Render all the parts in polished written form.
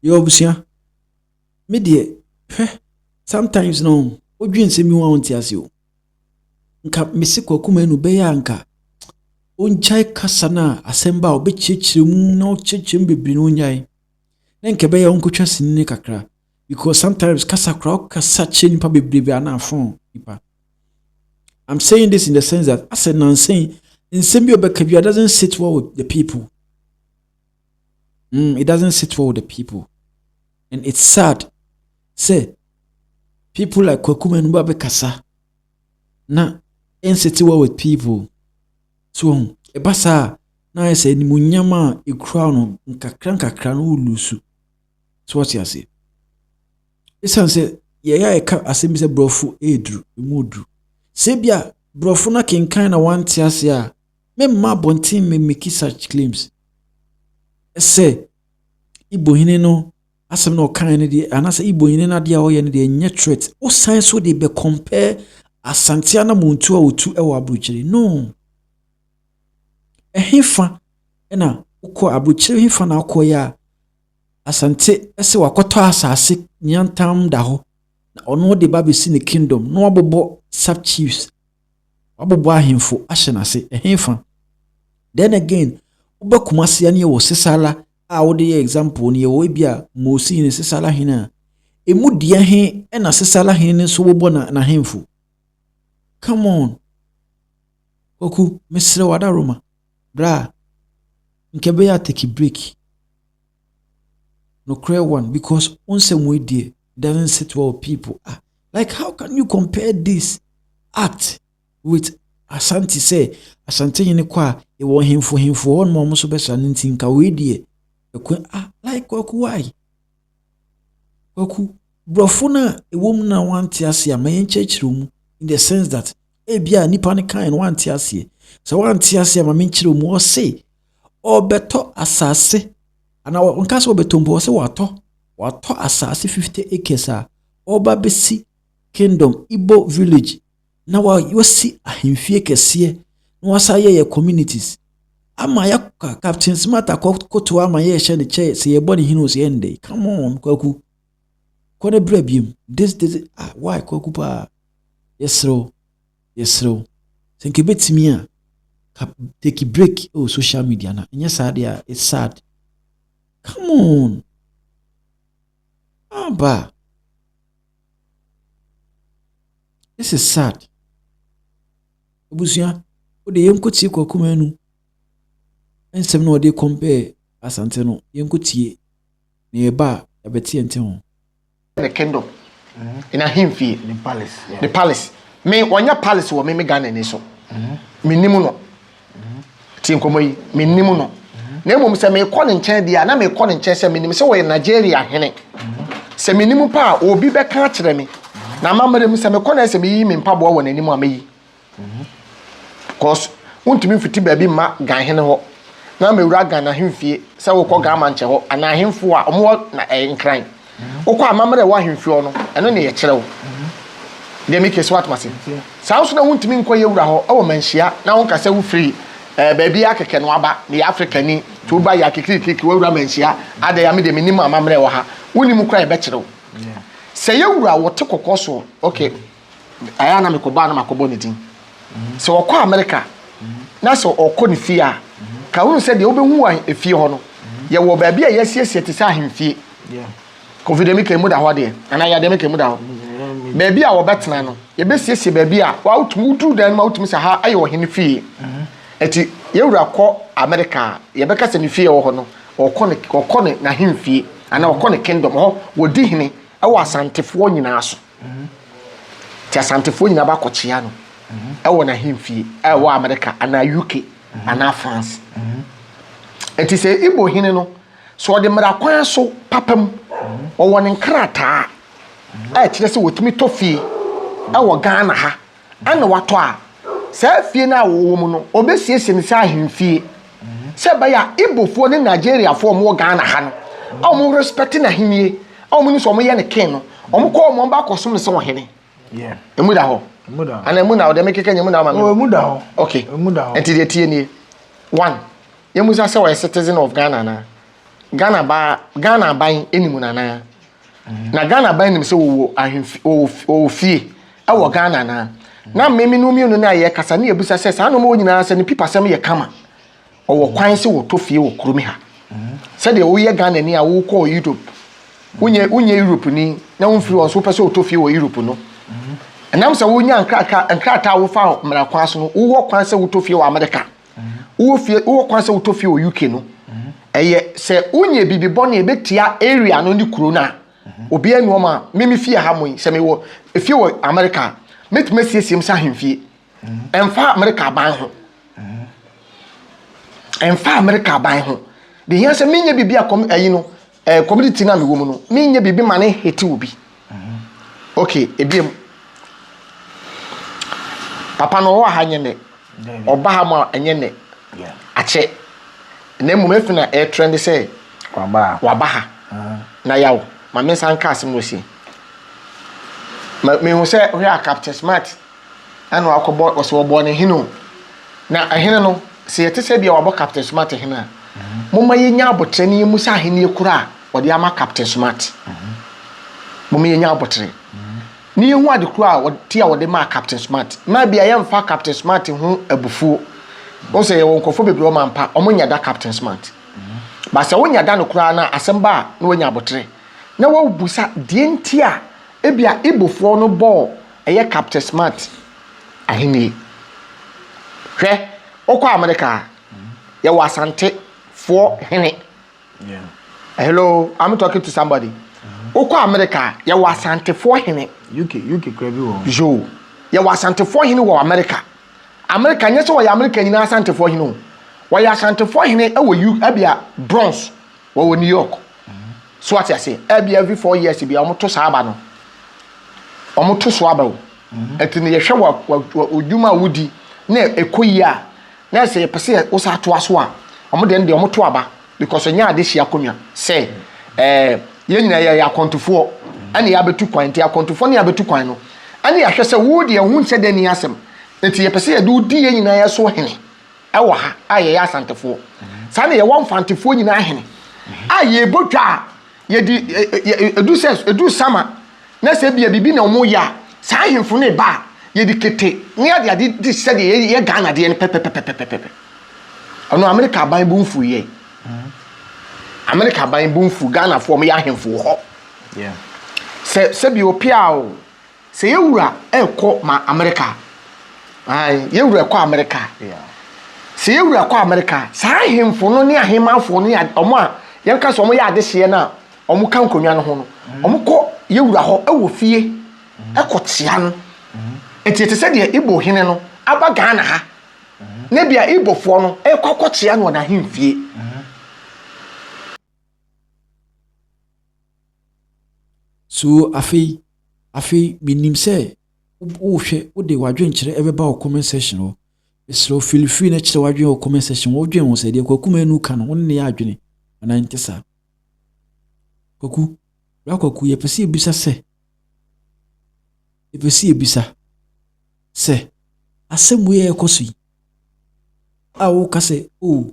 Yo busia. Me die sometimes no odwen se mi wa onti ase o. Nka mesi kwakuma enu be ya nka. Onchai kasa na asemba obechichire mu na ochichire mbebiri no nyai. Na nke be ya onkotwa sinne kakra because sometimes kasa kra kasa che nipa bebiri ana afon nipa. I'm saying this in the sense that as an saying in Sembio Bekavia doesn't sit well with the people. It doesn't sit well with the people. And it's sad. Say, people like Kwakuma and Babe Kasa na ain't sit well with people. So, a basa na I say, Nimunyama, a crown, nkakranka cranu lusu. So, what you say? This one say, yeah, I can't as a brofu, edru, mudru. Sebia, brofuna kin kind of one tias ya. Me ma bontin me make such claims. Say, Ibo hine no, asem no kind de, and as Ibo hine na dia oye ne de nye threat. O sign so they be compare Asantiana muntu a otu ewa abuchiri. No. Hefa, ena, uko abuchiri hefa na uko ya. Asante, ese wakoto asase nyantam daho. Na ono de babi si ne kingdom. No wabobo sub chiefs. Wabobo ahemfo ashena se hefa. Then again, uba kumasi yani wo sesala a wo de example ni wo bia mosi ni sesala hina. Emu dia he na sesala hina so bobo na hemfo. Come on. Oku mesre wada Roma. Bra. Nkebe ya take a break. No clear one because once we dear doesn't sit well with people. Like how can you compare this act with Asante say Asante yene kwa e wo himfo on mo so besa ntin ka we die like kwaku why kwaku brofuna e wom na wanti ase ama yen chechire mu in the sense that e bia nipa ne kan wanti ase so wanti ase ama men chire mu o say obeto asase ana onka so obeto mbo se wato asase 50 acres a oba besi kingdom Igbo village na wa si ahemfie kese na wasa ye communities ama ya Captain Smart akoto ama ye hye ne che se ye boni hinu se ende. Come on kwaku kone brabim this why kwaku pa yesro senke betimi a take a break social media na nya sad ya it's sad. Come on aba this is sad. Obusia o de yenkoti kwakuma enu ensem no de compare Asante no yenkotie na eba abeti ente ho the kingdom in a himfie the palace me wanya palace wo me Ghana ni so me nimu no ti nkomoyi me nimu no na emom se me kɔ ne nkyɛn dia na me kɔ ne nkyɛn se me nim se wo Nigeria hene se me nimu pa obi be ka kyerɛ me na mamre mu se me kɔ na se me yi me mpaboa wɔ n'animu ameyi cause untumi fiti baabi ma gan hene ho na me wura gan na hemfie se wo kɔ gan manche ho ana hemfo a omo na nkran wo kɔ amamre wa hemfie no ɛno ne ye kyerɛ wo de make swat mase saa so na untumi nkɔ ye wura ho ɛwɔ manhia na wo kasa wo free baabi akeke no aba ne Africa ni to ba ya kekirikiki wo wura manhia ada ya me de minim amamre wo ha wonim kra ye be kyerɛ wo se ye wura wo te kokɔ so okay aya na me kɔ ba na makɔbɔ ne din se wo kɔ America na se okɔ ne fie a ka wonu se de obehu a efie ho no ye wo baabi a yesiesie te se ahemfie confidemic emu da ho de ana ya dem emu da ho baabi a wo betena no ye besiesie baabi a wa utum udu dan ma utum se ha aye wo hene fie eti ye wura kɔ America ye beka se ne fie wo ho no okɔ ne na hemfie ana okɔ ne kingdom ho wo di hene ɛwɔ asantefo nyina so ti asantefo nyina ba kɔkyea no ɛwɔ na hemfie ɛwɔ America ana UK ana France enti se Igbo hene no so ɔde mrakwan so papam ɔwɔ ne nkrata kyerɛ se wotumi tofie ɛwɔ Ghana ha ana wato a sa fie na wo mu no obesiesie ne sa hemfie se ba ya Igbo fo ne Nigeria fo mo Ghana ha no ɔmo respect na henie ɔmo ni so ɔmo ye ne king no ɔmo kɔ ɔmo ba kɔsom ne se wo hene emu da ho ana emu na o de mekeke emu da ma me emu da ho okay emu da ho enti de tie nie one yemu sa se we citizen of Ghana na Ghana ban enimu nana na Ghana ban nim se wo ahemfi o fie wo Ghana na mmemi no mienu na ye kasa na ebusa se sa no mo nyina se ne pipasem ye kama wo kwan se wo to fie wo kromi ha se de wo ye Ghana ni a wo ko Europe unye Europe ni na wo mfiri wo so pese wo to fie wo Europe no enam se wo nya nkrata wo fa mra kwan so no wo kwan se wo to fie wo America wo kwan se wo to fie wo UK no eye se unye bibibo na ebetia area no ni kuro na obi anu ma memi fie ha moyi se me wo fie wo America metime siesiem sa hemfie emfa America ban ho emfa America ban ho de hia se menye bibia ayi no community na me wo mu no menye bibi ma ne hete obi okay ebiem papa no wo ha nyene oba ha ma enyene ache na mu mefina trend say waba ha na yawo ma me san ka asem osi me hu se we are Captain Smart anu akobo oso bo ne hinu na ahene no se yete se bia wabo Captain Smart hina mumma yenya abotre ne mu sa ahene ekura wode ama Captain Smart mumma yenya abotre ni hu ade kura wode wode ma Captain Smart ma bia yemfa Captain Smart hu abufu o se won kofo bebro mampa omunya da Captain Smart ba se wonya da no kura na asemba na wonya abotre na wo busa die ntia ebia ibofo no ball eye Captain Smart ahini hwe okwa America ye wasante for hene hello I'm talking to somebody okwa America ye wasante for hene UK krabi wo jo ye wasante for hene wo America nye so wo ya America nyina asante for hene wo ya asante for hene e wo abia Bronx wo New York so what I say every 4 years bia omoto saaba no omoto so aba o etini ye hwe odwuma wudi na ekoyi a na say pese wo sa to aso a omode nde omoto aba because onya ade hia konwa say ye nyina ye akontofo ane ya betu kwan ti akontofo ne ya betu kwan no ane ya hwe se wo de hu nche de ni asem enti ye pese ye do di ye nyina ye so hene e wo ha aye ya asantefo sa ne ye wonfantefo nyina hene aye botwa ye di edu sama na se bia bibi na omo ya sa hemfo ne ba ye di kete ne ade di se de ye Ghana de ne pepepepepepe ono America ban bu mfu ye America ban bu mfu Ghana fo mo ya hemfo ho se bi opia o se ye wura ekọ ma America ye wura ekọ America se ye wura ekọ America sa hemfo no ne ahemafo ne omo a ye nka so omo ya ade hye na omo kan konwa no ho no omo ko ye wura ho e wo fie ekotia no enti se de Igbo hene no aba Ghana ha ne bia Igbo fo no ekokotia no na hemfie so afi minim se wo hwe wo de wadwen kire ebeba o comment section ho esro feel na kire wadwen o comment section wo dwen wo se de kwakuma enu ka no wo ne ya adwene ana ntesa kwaku ye pese ebisa se asemu ye ekosi awo kase o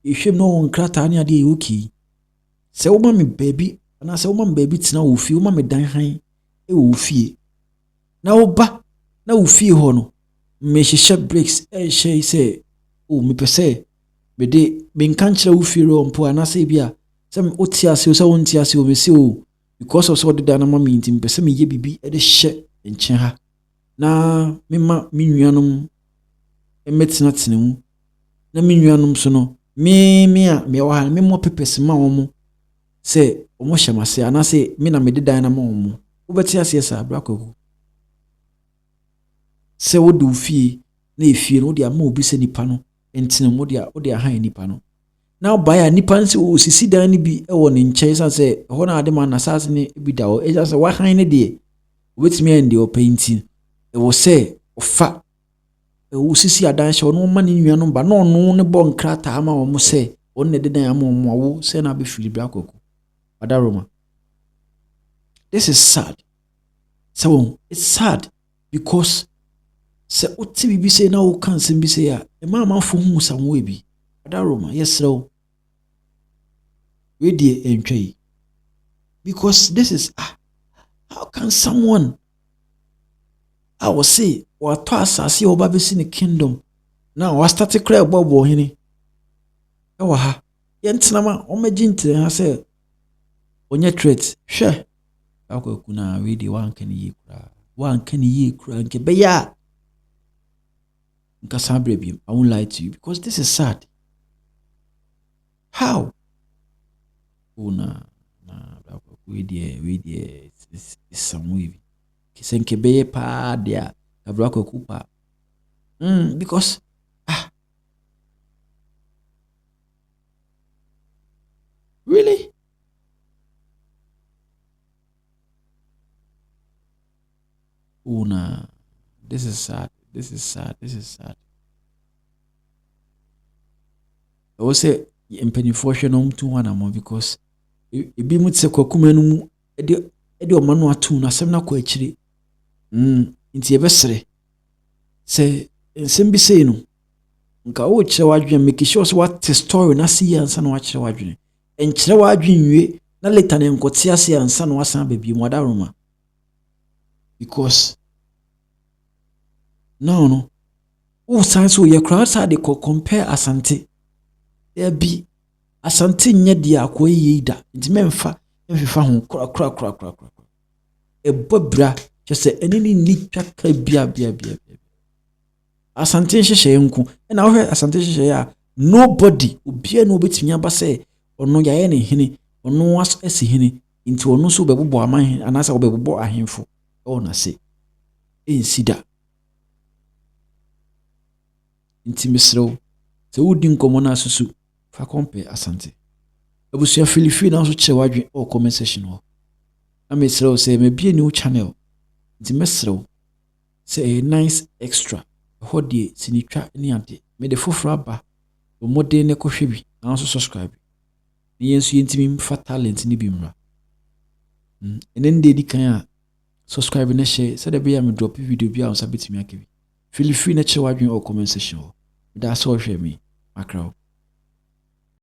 ehwem no nkrata ne ade yoki se wo ma me baby ana se wo ma me baby tina wo fie wo ma me dan han e wo fie na wo ba na wo fie ho no me hye breaks hye se o me pese me de me nkan kire wo fie ro mpo ana se bia se me otiase o se won tiase o me se o because of so de dana ma me ntim pese me ye bibi e de hye nchen ha na me ma me nuanom emetina tinemu na me nuanom so no me a me wa ha me mo pepes ma wo mo se o mo hyemase ana se me na me de dan na ma wo mo wo beti ase sa brakoku se wo de ufie na efie no de ama obi se nipa no entinemu de ahan nipa no na baya nipa nse o sisi dan ni bi e wo ne nkyɛn sa se ho na ade ma na sase ne bi da o e ja se wa han ne de obetimi ande o painting e wo se ofa e wo sisi adan hye no ma ne nuanom ba no no ne bo nkrata ama wo mo se on ne de dan ama wo wo se na be fili brakoku adaroma. This is sad. So it's sad because se oti bibi se na wo kan se bi se ya e ma fo hu samwe bi adaroma yes ro we dey entry. Because this is how can someone I will say or to asase or babesi ne kingdom now was start to cry bobo hini ewa ha yentina ma o maginte ha say onye threat hwe akwaku na we dey wan kan yi kura nke beya nka sabre bi I won't lie to you because this is sad. How una we dey is some way kisenke beye pa dia kabra kwaku pa because really una this is sad. I will say mpanifo hwe no mtu wana mo because ebi mutse kwakuma no mu ede o manu atu na asem na kwa akire nti ebesere se ensem bi sei no nka wo kire wadwen make sure so what story na see ansa na wa kire wadwen enkire wadwen wie na later na enkote ase ansa na wasan baby mu adaroma because no wo sanso ye crowd side ko compare Asante there be Asante nye dia akoye ida nti memfa emfifa ho kra ebobra kyese enini ni twaka bia Asante hyehye nku na wo hwe Asante hyehye ya nobody obia no betimi aba se ono yaye ne hene ono asi hene nti ono so bebobo aman anasa bebobo ahemfo ona se ensida nti misrew se wodi nkomo na asusu fa compare Asante abusua Philippine na so che wadwen o comment section ho na misrew se me bie new channel nti misrew se nice extra ho de sinitwa ni ade me de foforo aba o modern ne kohwe bi na so subscribe ni yensu yentimi mfa talent ni bi mra enen de di kan a subscribe na share se de be ya me drop video bi a on sabetimi akebi Philippine na che wadwen o comment section ho da so hwe mi makra